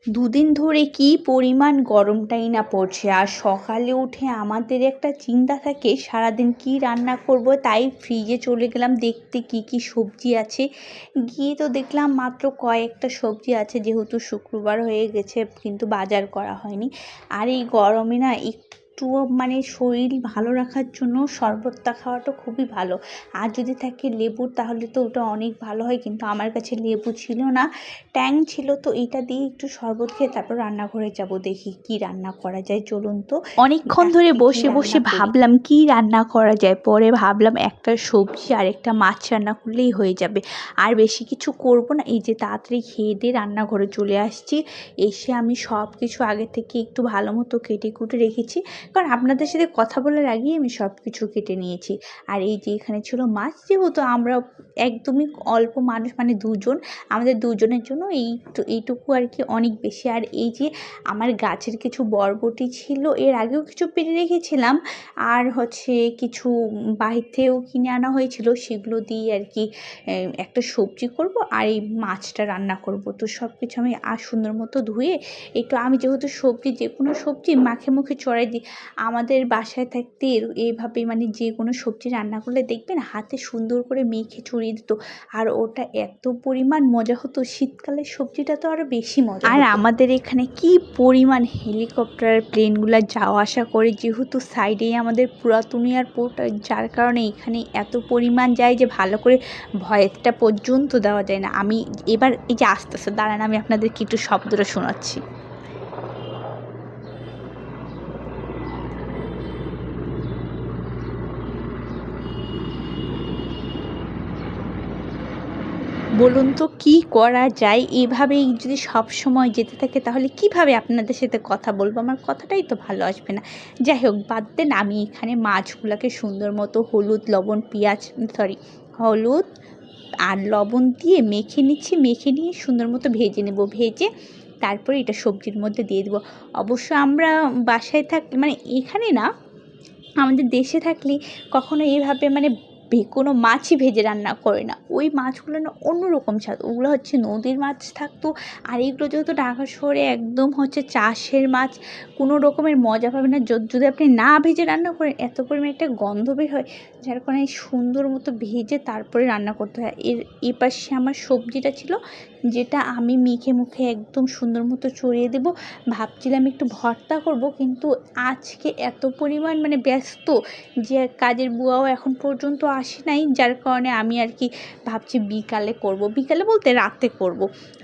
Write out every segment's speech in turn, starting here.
দুদিন ধরে কি পরিমাণ গরমটাই না পড়ছে, আর সকালে উঠে আমাদের একটা চিন্তা থাকে সারাদিন কি রান্না করব। তাই ফ্রিজে চলে গেলাম দেখতে কি কি সবজি আছে। গিয়ে তো দেখলাম মাত্র কয়েকটা সবজি আছে, যেহেতু শুক্রবার হয়ে গেছে কিন্তু বাজার করা হয়নি। আর এই গরমে না একটু মানে শরীর ভালো রাখার জন্য শরবতটা খাওয়াটা খুবই ভালো। আর যদি থাকে লেবুর তাহলে তো ওটা অনেক ভালো হয়, কিন্তু আমার কাছে লেবু ছিল না, ট্যাং ছিল। তো এটা দিয়ে একটু শরবত খেয়ে তারপর রান্নাঘরে যাব, দেখি কি রান্না করা যায়। চলুন তো অনেকক্ষণ ধরে বসে বসে ভাবলাম কি রান্না করা যায়। পরে ভাবলাম একটা সবজি আর একটা মাছ রান্না করলেই হয়ে যাবে, আর বেশি কিছু করব না। এই যে তাড়াতাড়ি খেয়ে দিয়ে রান্নাঘরে চলে আসছি। এসে আমি সব কিছু আগে থেকে একটু ভালো মতো কেটে কুটে রেখেছি, কারণ আপনাদের সাথে কথা বলার আগেই আমি সব কিছু কেটে নিয়েছি। আর এই যে এখানে ছিল মাছ, যেহেতু আমরা একদমই অল্প মানুষ, মানে দুজন, আমাদের দুজনের জন্য এইটুকু আর কি অনেক বেশি। আর এই যে আমার গাছের কিছু বরবটি ছিল, এর আগেও কিছু পেরে রেখেছিলাম, আর হচ্ছে কিছু বাহির থেকেও কিনে আনা হয়েছিল, সেগুলো দিয়ে আর কি একটা সবজি করব আর এই মাছটা রান্না করব। তো সব কিছু আমি আর সুন্দর মতো ধুয়ে একটু, আমি যেহেতু সবজি যে কোনো সবজি মাখে মুখে চড়াই দিই। আমাদের বাসায় থাকতে এইভাবে মানে যে কোনো সবজি রান্না করলে দেখবেন হাতে সুন্দর করে মেখে ছড়িয়ে দিত, আর ওটা এত পরিমাণ মজা হতো। শীতকালের সবজিটা তো আরও বেশি মজা। আর আমাদের এখানে কি পরিমাণ হেলিকপ্টার প্লেনগুলো যাওয়া আসা করে, যেহেতু সাইডেই আমাদের পুরাতনিয়ার পোর্ট, যার কারণে এখানে এত পরিমাণ যায় যে ভালো করে ভয়েসটা পর্যন্ত দেওয়া যায় না। আমি এবার এই যে আস্তে আস্তে দাঁড়ান, আমি আপনাদেরকে একটু শব্দটা শোনাচ্ছি। বলুন তো কি করা যায়? এভাবেই যদি সব সময় যেতে থাকে তাহলে কিভাবে আপনাদের সাথে কথা বলবো? আমার কথাটাই তো ভালো আসবে না। যাই হোক বাদ দেন, আমি এখানে মাছগুলোকে সুন্দর মতো হলুদ, লবণ, হলুদ আর লবণ দিয়ে মেখে নিচ্ছি। মেখে নিয়ে সুন্দর মতো ভেজে নেব। ভেজে তারপরে এটা সবজির মধ্যে দিয়ে দেবো। অবশ্য আমরা বাসায় মানে এখানে না, আমাদের দেশে থাকলে কখনো এইভাবে মানে কোনো মাছই ভেজে রান্না করে না। ওই মাছগুলো না অন্যরকম স্বাদ, ওগুলো হচ্ছে নদীর মাছ থাকতো। আর এইগুলো যেহেতু ঢাকা শহরে একদম হচ্ছে চাষের মাছ, কোনো রকমের মজা পাবে না যদি আপনি না ভেজে রান্না করেন। এত পরিমাণে একটা গন্ধ বের হয়, যার কারণে সুন্দর মতো ভেজে তারপরে রান্না করতে হয়। এই পাশে আমার সবজিটা ছিল, যেটা আমি মেখে মুখে একদম সুন্দর মতো চড়িয়ে দেবো। ভাবছিলাম একটু ভর্তা করব, কিন্তু আজকে এত পরিমাণ মানে ব্যস্ত যে কাজের বুয়াও এখন পর্যন্ত আসে নাই, যার কারণে আমি আর কি ভাবছি বিকালে করব। বিকালে বলতে রাতে করব।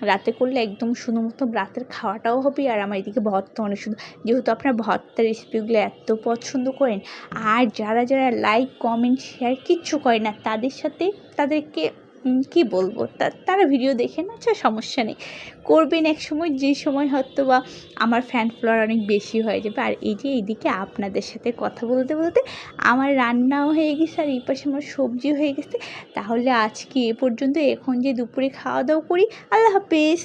রাতে করলে একদম সুন্দর মতো রাতের খাওয়াটাও হবে, আর আমার এদিকে ভর্তা অনেক সুন্দর। যেহেতু আপনার ভর্তার রেসিপিগুলো এত পছন্দ করেন, আর যারা যারা লাইক কমেন্ট শেয়ার কিচ্ছু করে না, তাদেরকে কি বলবো, তারা ভিডিও দেখে না, আচ্ছা সমস্যা নেই, করবেন এক সময়, যে সময় হয়তো বা আমার ফ্যান ফলোয়ার অনেক বেশি হয়ে যাবে। আর এই যে এইদিকে আপনাদের সাথে কথা বলতে বলতে আমার রান্নাও হয়ে গেছে, আর এই পাশে আমার সবজি হয়ে গেছে। তাহলে আজকে এ পর্যন্ত, এখন যে দুপুরে খাওয়া দাওয়া করি। আল্লাহ হাফেজ।